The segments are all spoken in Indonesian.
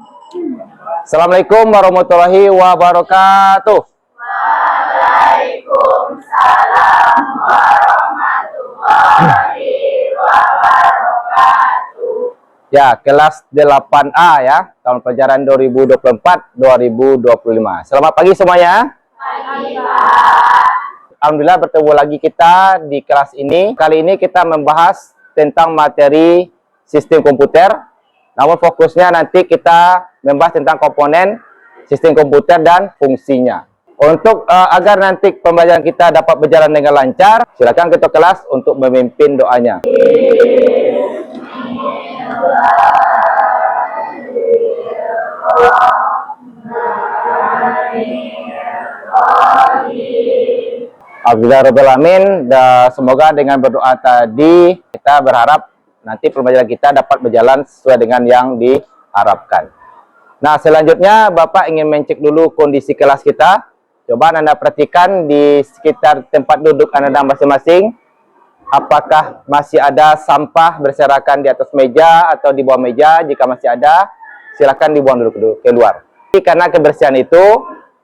Assalamualaikum warahmatullahi wabarakatuh. Waalaikumsalam warahmatullahi wabarakatuh. Ya, kelas 8A ya, tahun pelajaran 2024-2025. Selamat pagi semuanya. Pagi, Pak. Alhamdulillah bertemu lagi kita di kelas ini. Kali ini kita membahas tentang materi sistem komputer. Namun fokusnya nanti kita membahas tentang komponen sistem komputer dan fungsinya. Untuk agar nanti pembelajaran kita dapat berjalan dengan lancar, silakan ketua kelas untuk memimpin doanya. Alhamdulillahirrahmanirrahim. Semoga dengan berdoa tadi kita berharap nanti pembelajaran kita dapat berjalan sesuai dengan yang diharapkan. Nah, selanjutnya Bapak ingin mencek dulu kondisi kelas kita. Coba Anda perhatikan di sekitar tempat duduk Anda masing-masing. Apakah masih ada sampah berserakan di atas meja atau di bawah meja? Jika masih ada, silakan dibuang dulu keluar. Karena kebersihan itu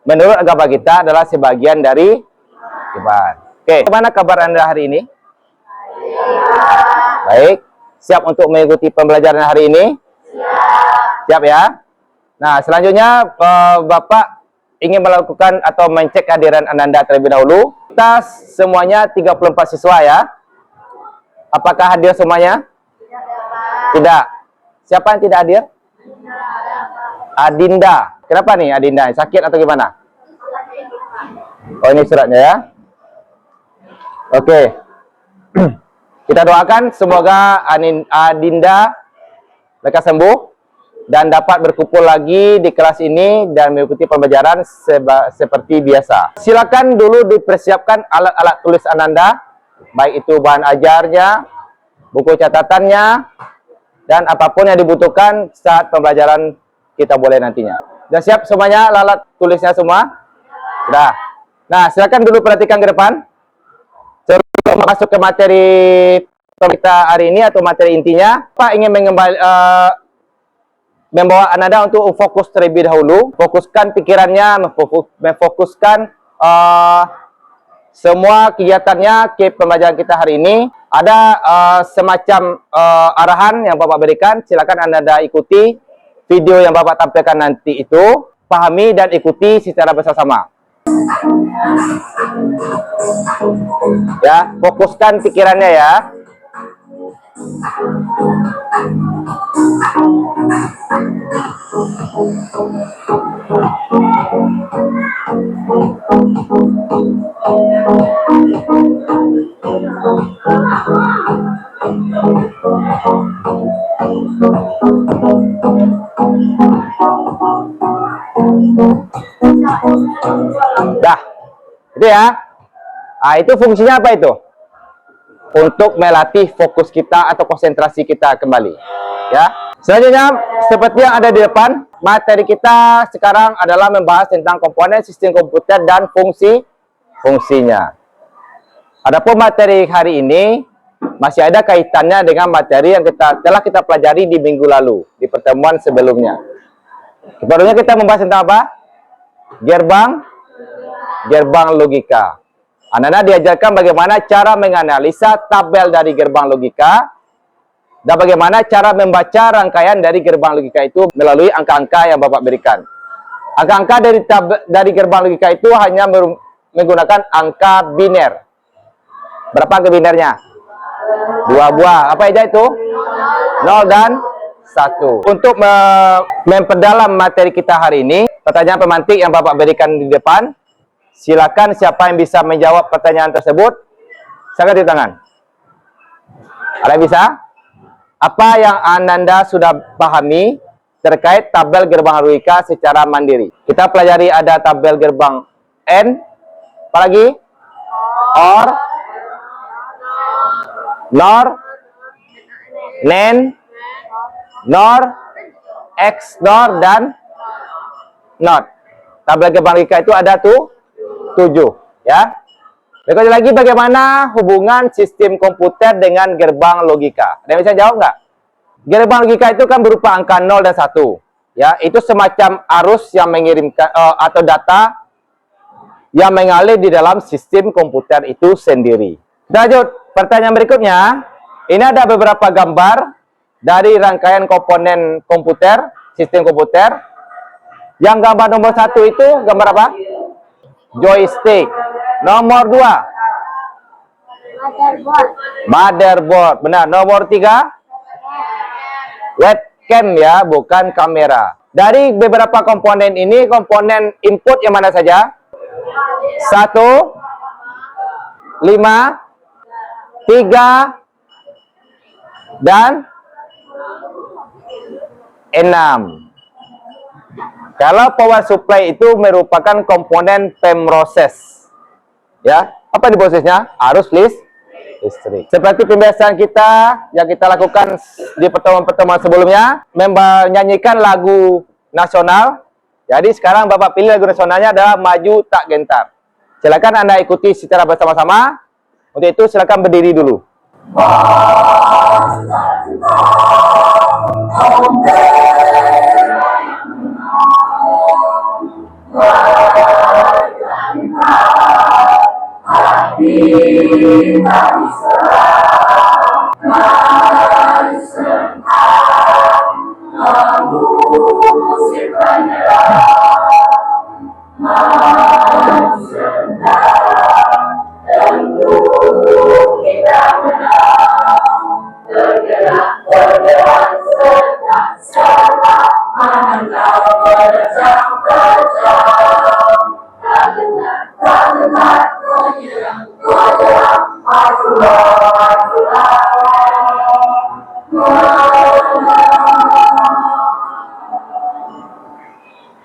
menurut agama kita adalah sebagian dari ibadah. Oke, bagaimana kabar Anda hari ini? Baik. Siap untuk mengikuti pembelajaran hari ini? Siap ya? Nah, selanjutnya Bapak ingin melakukan atau mencek kehadiran Ananda terlebih dahulu. Kita semuanya 34 siswa ya. Apakah hadir semuanya? Tidak. Siapa yang tidak hadir? Adinda. Kenapa nih Adinda? Sakit atau gimana? Oh, ini suratnya ya. Oke. Kita doakan semoga Adinda lekas sembuh dan dapat berkumpul lagi di kelas ini dan mengikuti pembelajaran seperti biasa. Silakan dulu dipersiapkan alat-alat tulis Ananda, baik itu bahan ajarnya, buku catatannya, dan apapun yang dibutuhkan saat pembelajaran kita boleh nantinya. Sudah siap semuanya alat tulisnya semua? Sudah. Nah, silakan dulu perhatikan ke depan. Sebelum masuk ke materi kita hari ini atau materi intinya, Pak ingin membawa Ananda untuk fokus terlebih dahulu, fokuskan pikirannya, memfokuskan semua kegiatannya ke pembelajaran kita hari ini. Ada semacam arahan yang Bapak berikan, silakan Ananda ikuti video yang Bapak tampilkan nanti itu, pahami dan ikuti secara bersama-sama. Ya, fokuskan pikirannya ya. Dah, itu ya. Nah, itu fungsinya apa itu? Untuk melatih fokus kita atau konsentrasi kita kembali. Ya. Selanjutnya, seperti yang ada di depan, materi kita sekarang adalah membahas tentang komponen sistem komputer dan fungsinya. Adapun materi hari ini masih ada kaitannya dengan materi yang telah kita pelajari di minggu lalu, di pertemuan sebelumnya. Sebelumnya kita membahas tentang apa? Gerbang logika. Ananda diajarkan bagaimana cara menganalisa tabel dari gerbang logika dan bagaimana cara membaca rangkaian dari gerbang logika itu melalui angka-angka yang Bapak berikan. Angka-angka dari gerbang logika itu hanya menggunakan angka biner. Berapa angka binernya? 2 buah. Apa aja itu? 0 dan 1. Untuk memperdalam materi kita hari ini, pertanyaan pemantik yang Bapak berikan di depan, silakan siapa yang bisa menjawab pertanyaan tersebut, silakan di tangan. Ada yang bisa? Apa yang Ananda sudah pahami terkait tabel gerbang logika secara mandiri? Kita pelajari ada tabel gerbang N, apa lagi? OR, NOR, NAND, NOR, XNOR, dan NOT. Tabel gerbang logika itu ada 7 ya. Berikut lagi bagaimana hubungan sistem komputer dengan gerbang logika. Ada yang bisa jawab nggak? Gerbang logika itu kan berupa angka 0 dan 1. Ya, itu semacam arus yang mengirimkan atau data yang mengalir di dalam sistem komputer itu sendiri. Lanjut, pertanyaan berikutnya. Ini ada beberapa gambar dari rangkaian komponen komputer, sistem komputer. Yang gambar nomor 1 itu gambar apa? Joystick. Nomor 2. Motherboard. Motherboard. Benar. Nomor 3. Webcam ya, bukan kamera. Dari beberapa komponen ini, komponen input yang mana saja? 1, 5, 3, dan 6. Kalau power supply itu merupakan komponen pemroses. Ya, apa di prosesnya? Arus listrik. Seperti pembiasaan kita yang kita lakukan di pertemuan-pertemuan sebelumnya, menyanyikan lagu nasional. Jadi sekarang Bapak pilih lagu nasionalnya adalah Maju Tak Gentar. Silakan Anda ikuti secara bersama-sama. Untuk itu silakan berdiri dulu.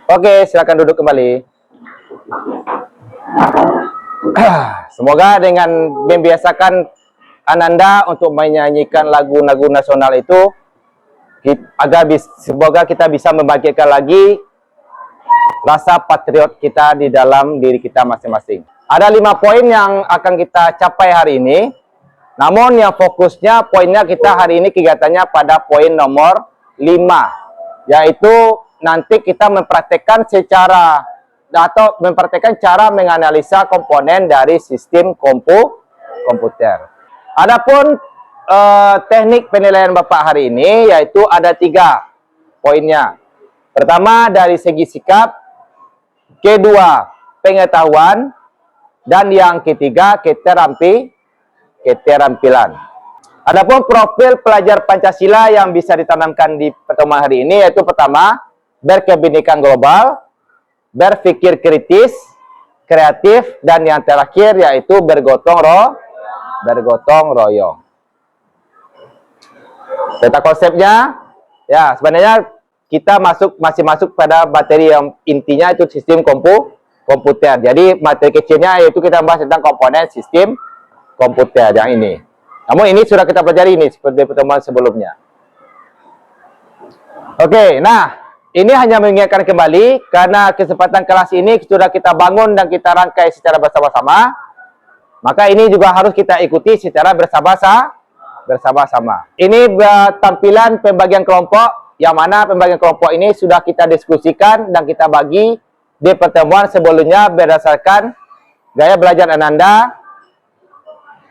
Oke, silakan duduk kembali. Semoga dengan membiasakan Ananda untuk menyanyikan lagu-lagu nasional itu, semoga kita bisa membagikan lagi rasa patriot kita di dalam diri kita masing-masing. Ada 5 poin yang akan kita capai hari ini. Namun yang fokusnya, poinnya kita hari ini kegiatannya pada poin nomor 5. Yaitu nanti kita mempraktekkan cara menganalisa komponen dari sistem komputer. Adapun teknik penilaian Bapak hari ini yaitu ada 3 poinnya. Pertama dari segi sikap, kedua pengetahuan, dan yang ketiga keterampilan. Adapun profil pelajar Pancasila yang bisa ditanamkan di pertemuan hari ini yaitu pertama, berkebinekaan global, berpikir kritis, kreatif, dan yang terakhir yaitu bergotong royong. Tentang konsepnya, ya sebenarnya kita masih masuk pada materi yang intinya itu sistem komputer. Jadi materi kecilnya yaitu kita bahas tentang komponen sistem komputer yang ini. Namun ini sudah kita pelajari ini seperti pertemuan sebelumnya. Oke, nah ini hanya mengingatkan kembali karena kesempatan kelas ini sudah kita bangun dan kita rangkai secara bersama-sama. Maka ini juga harus kita ikuti secara bersama-sama. Ini tampilan pembagian kelompok, yang mana pembagian kelompok ini sudah kita diskusikan dan kita bagi di pertemuan sebelumnya berdasarkan gaya belajar Ananda.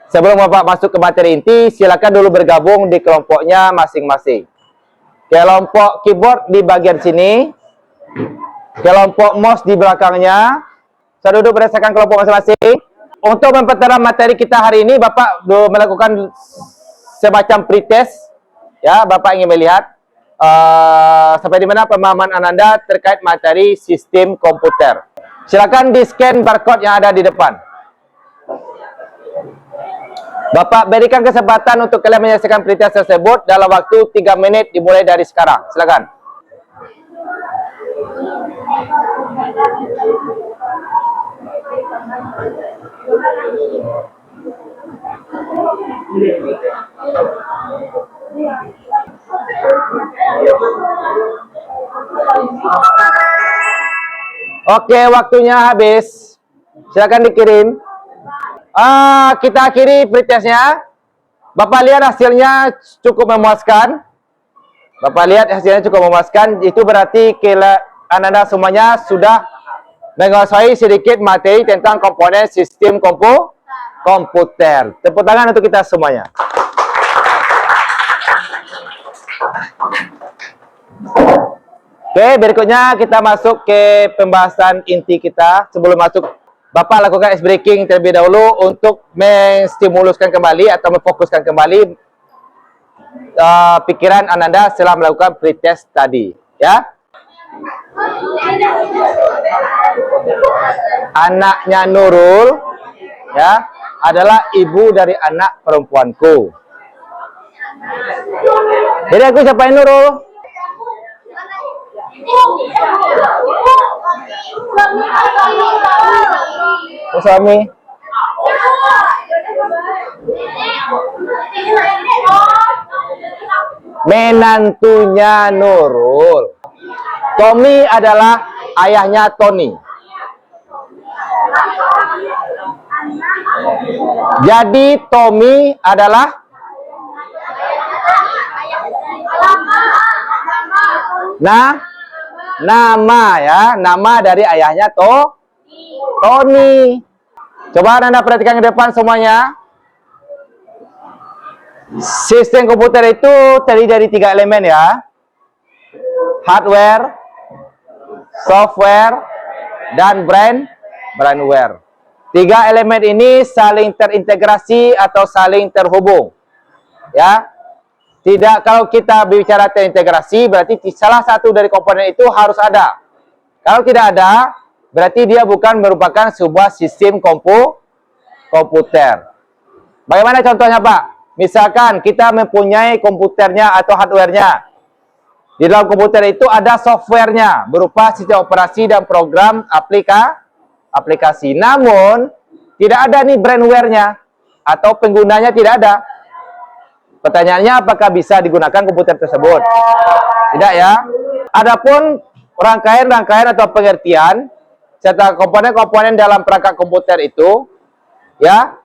Sebelum Bapak masuk ke materi inti, silakan dulu bergabung di kelompoknya masing-masing. Kelompok keyboard di bagian sini, kelompok mouse di belakangnya. Saya duduk berdasarkan kelompok masing-masing. Untuk memperterang materi kita hari ini, Bapak melakukan semacam pretest. Ya, Bapak ingin melihat sampai di mana pemahaman Ananda terkait materi sistem komputer. Silakan di-scan barcode yang ada di depan. Bapak berikan kesempatan untuk kalian menyelesaikan pretest tersebut dalam waktu 3 menit dimulai dari sekarang. Silakan. Oke, waktunya habis. Silakan dikirim. Kita akhiri pretestnya. Bapak lihat hasilnya cukup memuaskan. Bapak lihat hasilnya cukup memuaskan. Itu berarti Anda semuanya sudah menguasai sedikit materi tentang komponen sistem komputer. Tepuk tangan untuk kita semuanya. Oke, berikutnya kita masuk ke pembahasan inti kita. Sebelum masuk, Bapak lakukan ice breaking terlebih dahulu untuk menstimuluskan kembali atau memfokuskan kembali pikiran Anda setelah melakukan pretest tadi, ya. Anaknya Nurul, ya, adalah ibu dari anak perempuanku. Jadi aku siapa yang Nurul? Oh, suami. Menantunya Nurul. Tommy adalah ayahnya Tony. Jadi Tommy adalah nama ya, nama dari ayahnya Tony. Coba Anda perhatikan ke depan semuanya. Sistem komputer itu terdiri dari 3 elemen ya. Hardware, software, dan brainware. 3 elemen ini saling terintegrasi atau saling terhubung. Ya. Tidak, kalau kita bicara terintegrasi berarti salah satu dari komponen itu harus ada. Kalau tidak ada, berarti dia bukan merupakan sebuah sistem komputer. Bagaimana contohnya, Pak? Misalkan kita mempunyai komputernya atau hardware-nya. Di dalam komputer itu ada software-nya berupa sistem operasi dan program aplikasi. Namun, tidak ada nih brainware-nya atau penggunanya tidak ada. Pertanyaannya, apakah bisa digunakan komputer tersebut? Tidak ya. Adapun rangkaian-rangkaian atau pengertian serta komponen-komponen dalam perangkat komputer itu, ya,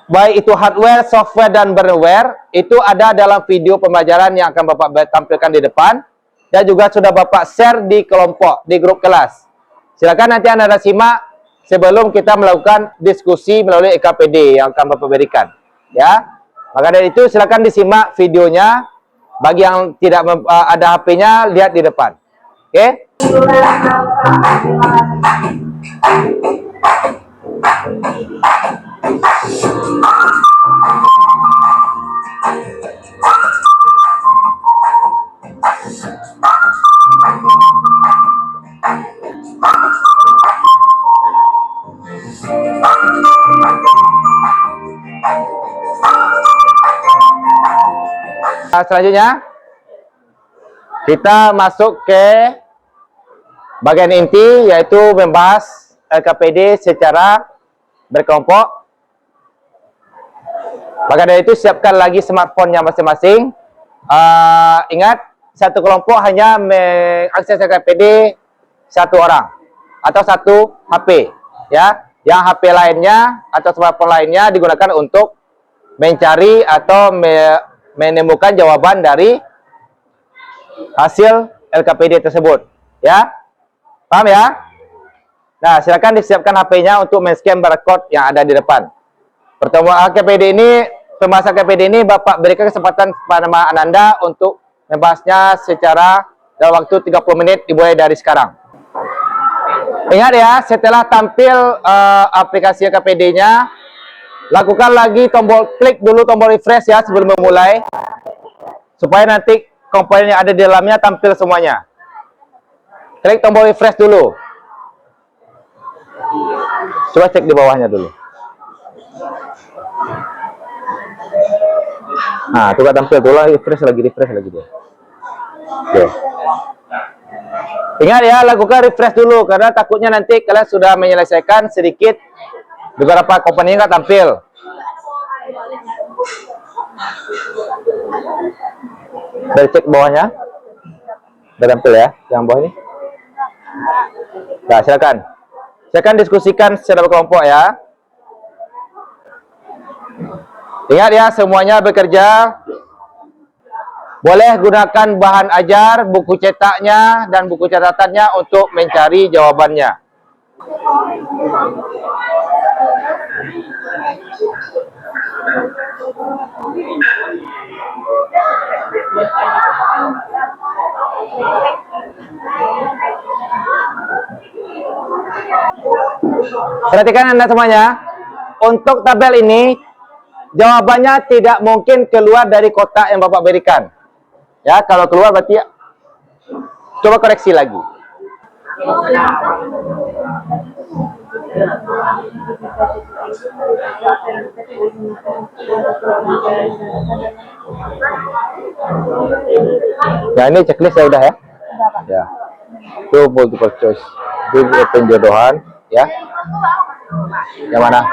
baik itu hardware, software, dan brainware, itu ada dalam video pembelajaran yang akan Bapak tampilkan di depan, dan juga sudah Bapak share di kelompok, di grup kelas. Silakan nanti Anda simak sebelum kita melakukan diskusi melalui EKPD yang akan Bapak berikan. Ya, maka dari itu silakan disimak videonya. Bagi yang tidak ada HP-nya, lihat di depan. Oke? Selanjutnya kita masuk ke bagian inti, yaitu membahas LKPD secara berkelompok. Maka dari itu siapkan lagi smartphone-nya masing-masing. Ingat, satu kelompok hanya mengakses LKPD satu orang atau satu HP, ya. Yang HP lainnya atau smartphone lainnya digunakan untuk mencari atau menemukan jawaban dari hasil LKPD tersebut, ya. Paham ya? Nah, silakan disiapkan HP-nya untuk men-scan barcode yang ada di depan. Pertemuan LKPD ini, pembahasan LKPD ini Bapak berikan kesempatan kepada Ananda untuk membahasnya secara dalam waktu 30 menit dimulai dari sekarang. Ingat ya, setelah tampil aplikasi LKPD-nya, lakukan lagi klik dulu tombol refresh ya sebelum memulai, supaya nanti komponen yang ada di dalamnya tampil semuanya. Klik tombol refresh dulu. Coba cek di bawahnya dulu. Nah, coba tampil dulu, refresh lagi dia. Oke. Ingat ya, lakukan refresh dulu karena takutnya nanti kalian sudah menyelesaikan sedikit beberapa komponen nggak tampil. Dari cek bawahnya, udah tampil ya, yang bawah ini. Nah, silakan diskusikan secara berkelompok ya. Ingat ya, semuanya bekerja Boleh gunakan bahan ajar, buku cetaknya, dan buku catatannya untuk mencari jawabannya. Perhatikan Anda semuanya. Untuk tabel ini, jawabannya tidak mungkin keluar dari kotak yang Bapak berikan. Ya, kalau keluar berarti coba koreksi lagi. Nah, ini checklist ya udah ya. Ya. Itu multiple choice. Itu penjodohan, ya. Yang mana?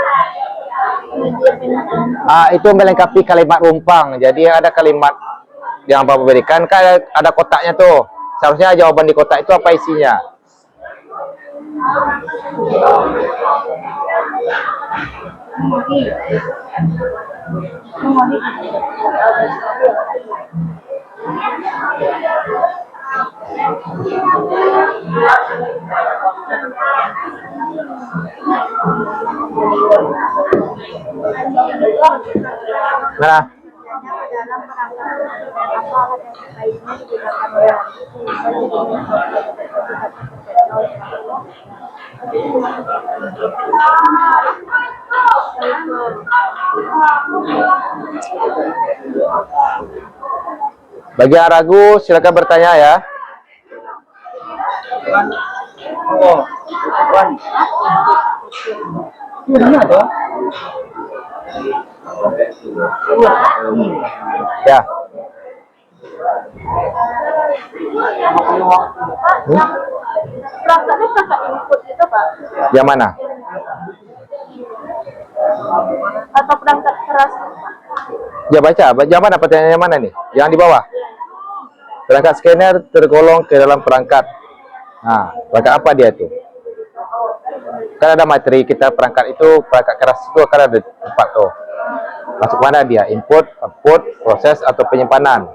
Itu melengkapi kalimat rumpang. Jadi ada kalimat yang Bapak berikan, kan ada kotaknya tuh. Seharusnya jawaban di kotak itu apa isinya. Nah, bagi yang ragu silakan bertanya ya. Ya. Yang mana? Atau perangkat keras? Ya baca, yang mana pertanyaannya yang mana nih? Yang di bawah. Perangkat scanner tergolong ke dalam perangkat. Nah, perangkat apa dia itu? Kan ada materi kita perangkat itu, perangkat keras itu akan ada tempat tuh. Masuk mana dia? Input, output, proses atau penyimpanan?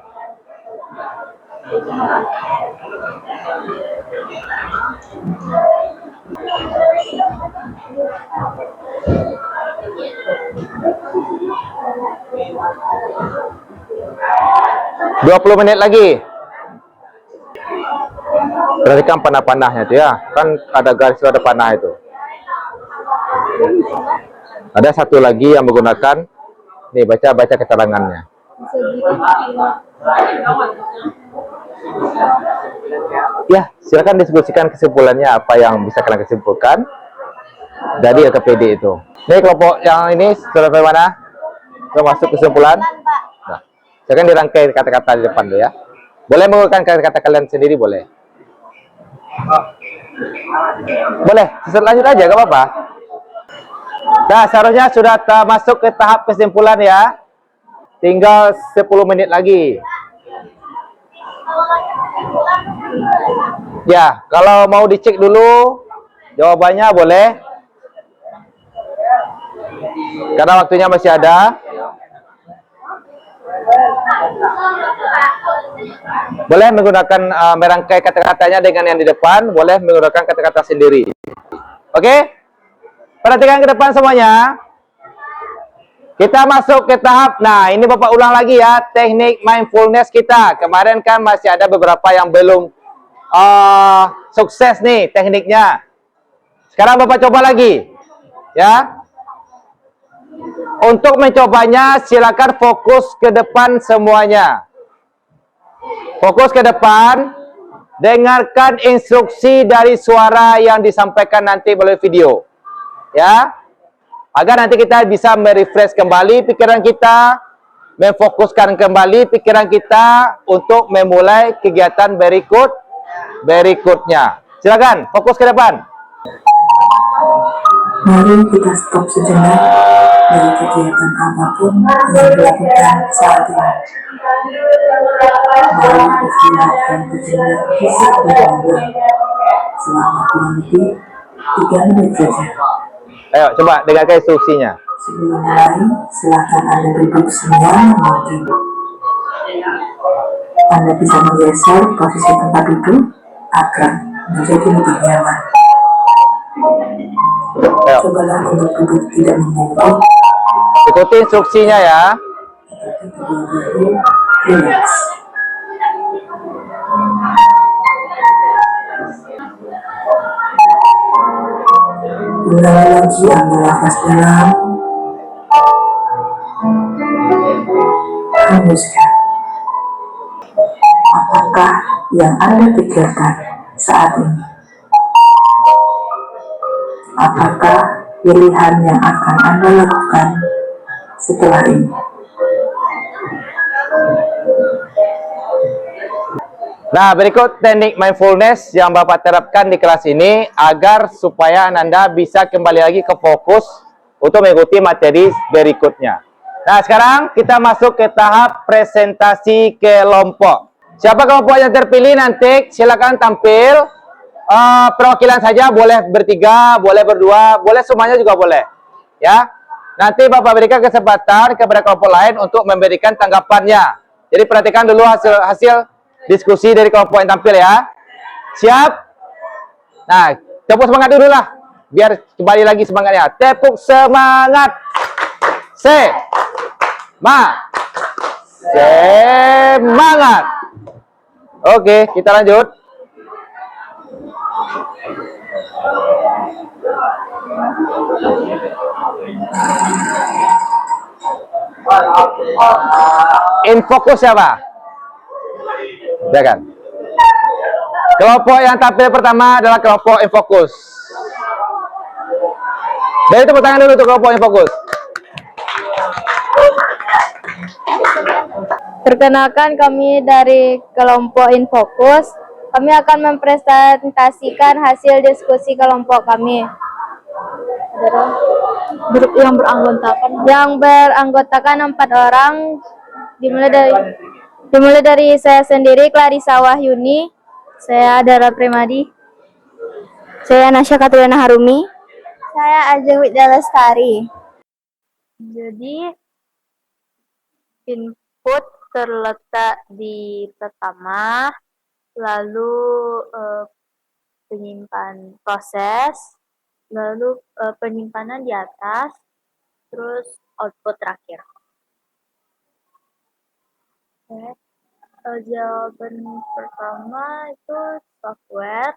...20 menit lagi. Perhatikan panah-panahnya itu ya. Kan ada garis itu, ada panah itu. Ada satu lagi yang menggunakan. Nih, baca keterangannya. Ya, silakan diskusikan kesimpulannya apa yang bisa kalian kesimpulkan dari LKPD itu. Nih kelompok yang ini sudah sampai mana? Sudah masuk kesimpulan? Nah, silakan dirangkai kata-kata di depan dulu ya. Boleh menggunakan kata-kata kalian sendiri, boleh. Boleh, lanjut aja, gak apa-apa. Nah, seharusnya sudah masuk ke tahap kesimpulan ya. Tinggal 10 menit lagi. Ya, kalau mau dicek dulu jawabannya boleh. Karena waktunya masih ada. Boleh menggunakan merangkai kata-katanya dengan yang di depan, boleh menggunakan kata-kata sendiri. Oke? Perhatikan ke depan semuanya. Kita masuk ke tahap, nah ini Bapak ulang lagi ya, teknik mindfulness kita. Kemarin kan masih ada beberapa yang belum sukses nih tekniknya. Sekarang Bapak coba lagi. Ya. Untuk mencobanya, silakan fokus ke depan semuanya. Fokus ke depan, dengarkan instruksi dari suara yang disampaikan nanti melalui video. Ya. Agar nanti kita bisa merefresh kembali pikiran kita, memfokuskan kembali pikiran kita untuk memulai kegiatan berikutnya. Silakan, fokus ke depan. Mari kita stop sejenak dari kegiatan apapun yang dilakukan saat ini. Mari istirahatkan sejenak fisik dan jiwa selama kurang lebih 3 menit saja. Ayo, coba dengarkan instruksinya. Sebelum mulai, silakan Anda duduk senyaman mungkin. Anda bisa menggeser posisi tempat duduk agar menjadi lebih nyaman. Ayo, Cobalah untuk duduk tidak membungkuk, ikuti instruksinya ya. tetapi kedua-duanya rileks. Ulangi lagi, ambil nafas dalam, hembuskan. Apakah yang Anda pikirkan saat ini? Apakah pilihan yang akan Anda lakukan setelah ini? Nah, berikut teknik mindfulness yang Bapak terapkan di kelas ini agar supaya Anda bisa kembali lagi ke fokus untuk mengikuti materi berikutnya. Nah, sekarang kita masuk ke tahap presentasi kelompok. Siapa kelompok yang terpilih nanti silakan tampil. Perwakilan saja, boleh bertiga, boleh berdua, boleh semuanya juga boleh. Ya, nanti Bapak berikan kesempatan kepada kelompok lain untuk memberikan tanggapannya. Jadi perhatikan dulu hasil diskusi dari kelompok yang tampil ya. Siap? Nah, tepuk semangat dulu lah. Biar kembali lagi semangatnya. Tepuk semangat. Semangat. Oke, kita lanjut. Infokus siapa? Silakan. Kelompok yang tampil pertama adalah kelompok infokus. Dari tepuk tangan dulu untuk kelompok infokus. Perkenalkan, kami dari kelompok Infokus. Kami akan mempresentasikan hasil diskusi kelompok kami. Yang beranggotakan 4 orang, dimulai dari saya sendiri, Clarissa Wahyuni. Saya Dara Primadi. Saya Nasya Katriana Harumi. Saya Ajeng Widya Lestari. Jadi input terletak di pertama, lalu penyimpan proses, lalu penyimpanan di atas, terus output terakhir. Oke. Jawaban pertama itu software.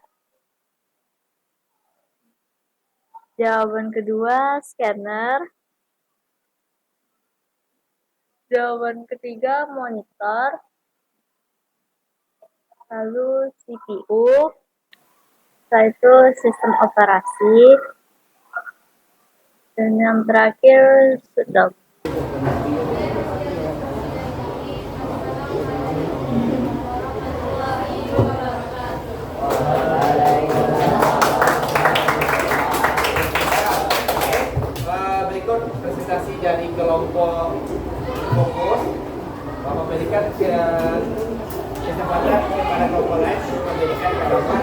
Jawaban kedua scanner. Jawaban ketiga monitor. Lalu CPU. Setelah itu sistem operasi. Dan yang terakhir shutdown. Berikut presentasi dari kelompok fokus. Bapak berikan kesempatan kepada kelompok lain untuk memberikan tanggapan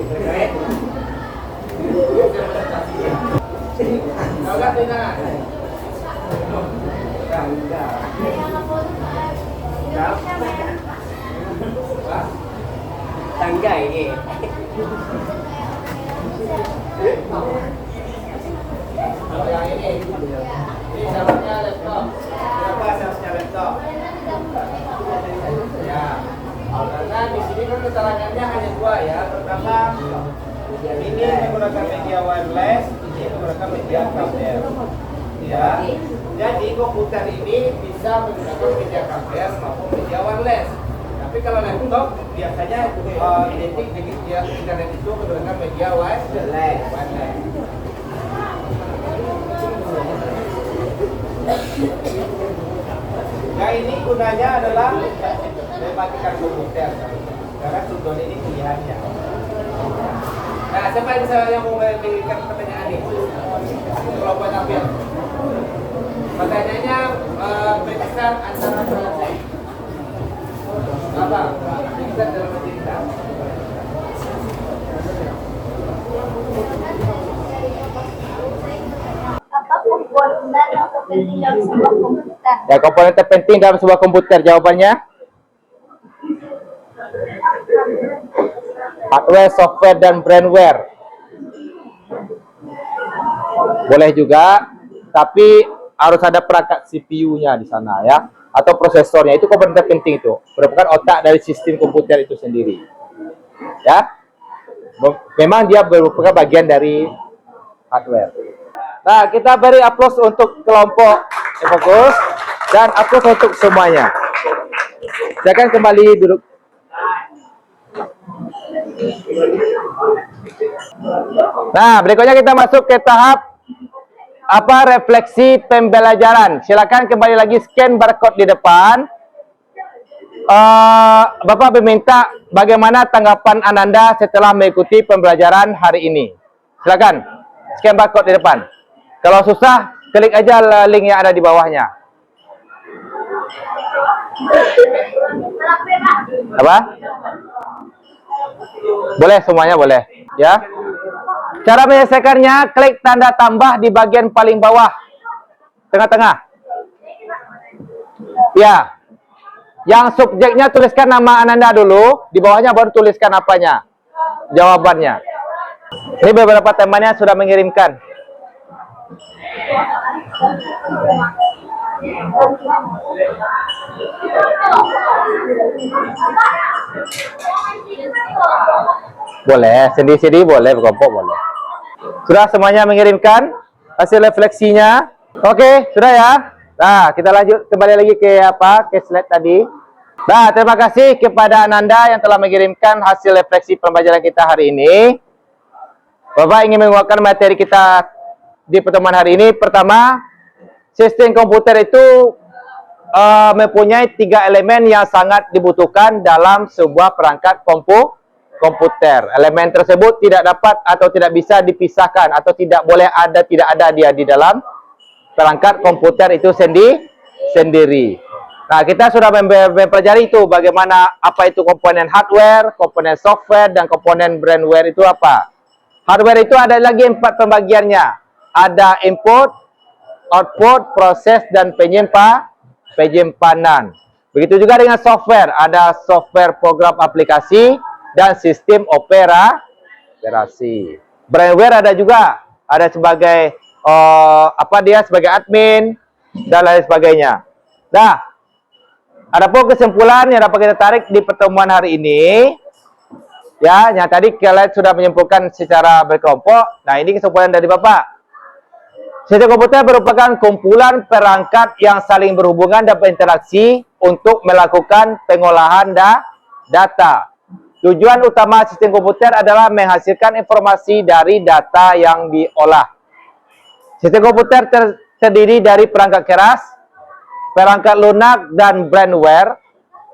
terkait presentasinya. Kalau nggak tunjangan. Tangga ini. Kalau yang ini syaratnya laptop. Berapa syaratnya laptop? Ya, karena di sini kan keterangannya hanya 2 ya. Pertama, ini menggunakan media wireless, ini menggunakan media kabel. Ya, jadi komputer ini bisa menggunakan media kabel maupun media wireless. Tapi kalau laptop biasanya identik dengan dia internet itu menggunakan media wireless. Yang ini gunanya adalah mematikan komputer karena tujuan ini pilihannya. Nah, siapa yang mau memberikan pertanyaan ini? Kelompok tampil. Pertanyaannya berkisar antara apa? Berkisar dalam cerita. Apa komponen yang terpenting dalam sebuah komputer? Ya, komponen terpenting dalam sebuah komputer, jawabannya hardware, software, dan brandware. Boleh juga, tapi harus ada perangkat CPU-nya di sana ya, atau prosesornya. Itu komponen penting itu, merupakan otak dari sistem komputer itu sendiri. Ya, memang dia merupakan bagian dari hardware. Nah, kita beri aplaus untuk kelompok yang fokus dan aplaus untuk semuanya. Silakan kembali duduk. Nah, berikutnya kita masuk ke tahap refleksi pembelajaran. Silakan kembali lagi scan barcode di depan. Bapak meminta bagaimana tanggapan Ananda setelah mengikuti pembelajaran hari ini. Silakan scan barcode di depan. Kalau susah, klik aja link yang ada di bawahnya. Apa? Boleh, semuanya boleh ya. Cara menyelesaikannya, klik tanda tambah di bagian paling bawah, tengah-tengah. Ya. Yang subjeknya tuliskan nama Ananda dulu, di bawahnya baru tuliskan apanya, jawabannya. Ini beberapa temannya sudah mengirimkan. Boleh, sendiri-sendiri boleh, berkelompok boleh. Sudah semuanya mengirimkan hasil refleksinya? Oke, sudah ya. Nah, kita lanjut kembali lagi ke slide tadi. Nah, terima kasih kepada Ananda yang telah mengirimkan hasil refleksi pembelajaran kita hari ini. Bapak ingin menguatkan materi kita di pertemuan hari ini. Pertama, sistem komputer itu mempunyai 3 elemen yang sangat dibutuhkan dalam sebuah perangkat komputer. Elemen tersebut tidak dapat atau tidak bisa dipisahkan atau tidak boleh tidak ada dia di dalam perangkat komputer itu sendiri. Nah, kita sudah mempelajari itu bagaimana apa itu komponen hardware, komponen software, dan komponen brandware itu apa. Hardware itu ada lagi 4 pembagiannya. Ada input, output, proses, dan penyimpanan. Begitu juga dengan software. Ada software program aplikasi dan sistem operasi. Brandware ada juga. Ada sebagai sebagai admin dan lain sebagainya. Nah, adapun kesimpulan yang dapat kita tarik di pertemuan hari ini, ya, yang tadi kalian sudah menyimpulkan secara berkelompok. Nah, ini kesimpulan dari Bapak. Sistem komputer merupakan kumpulan perangkat yang saling berhubungan dan berinteraksi untuk melakukan pengolahan data. Tujuan utama sistem komputer adalah menghasilkan informasi dari data yang diolah. Sistem komputer terdiri dari perangkat keras, perangkat lunak, dan brandware.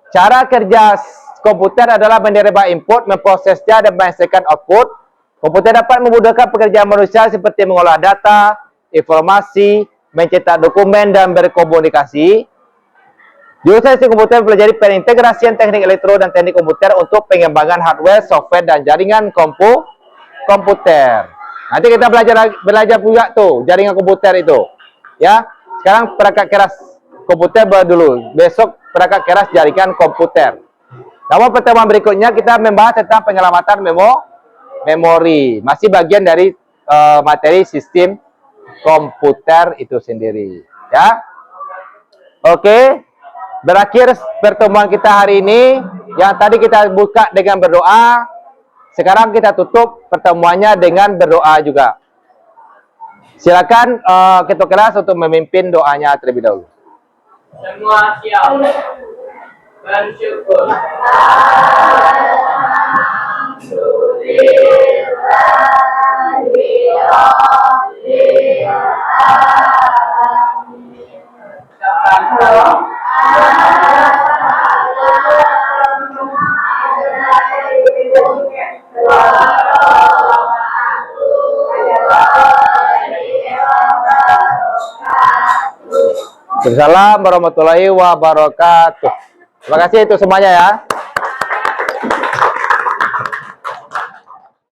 Cara kerja komputer adalah menerima input, memprosesnya, dan menghasilkan output. Komputer dapat memudahkan pekerjaan manusia seperti mengolah data, informasi, mencetak dokumen, dan berkomunikasi. Jurusan sistem komputer belajar pengintegrasian teknik elektro dan teknik komputer untuk pengembangan hardware, software, dan jaringan komputer. Nanti kita belajar juga tuh jaringan komputer itu. Ya, sekarang perangkat keras komputer dulu. Besok perangkat keras jaringan komputer. Namun pertemuan berikutnya kita membahas tentang penyelamatan memori. Masih bagian dari materi sistem komputer itu sendiri. Ya, oke. Berakhir pertemuan kita hari ini. Yang tadi kita buka dengan berdoa. Sekarang kita tutup pertemuannya dengan berdoa juga. Silakan ketua kelas untuk memimpin doanya terlebih dahulu. Semua siap. Bersyukur. Assalamualaikum warahmatullahi wabarakatuh. Terima kasih itu semuanya ya.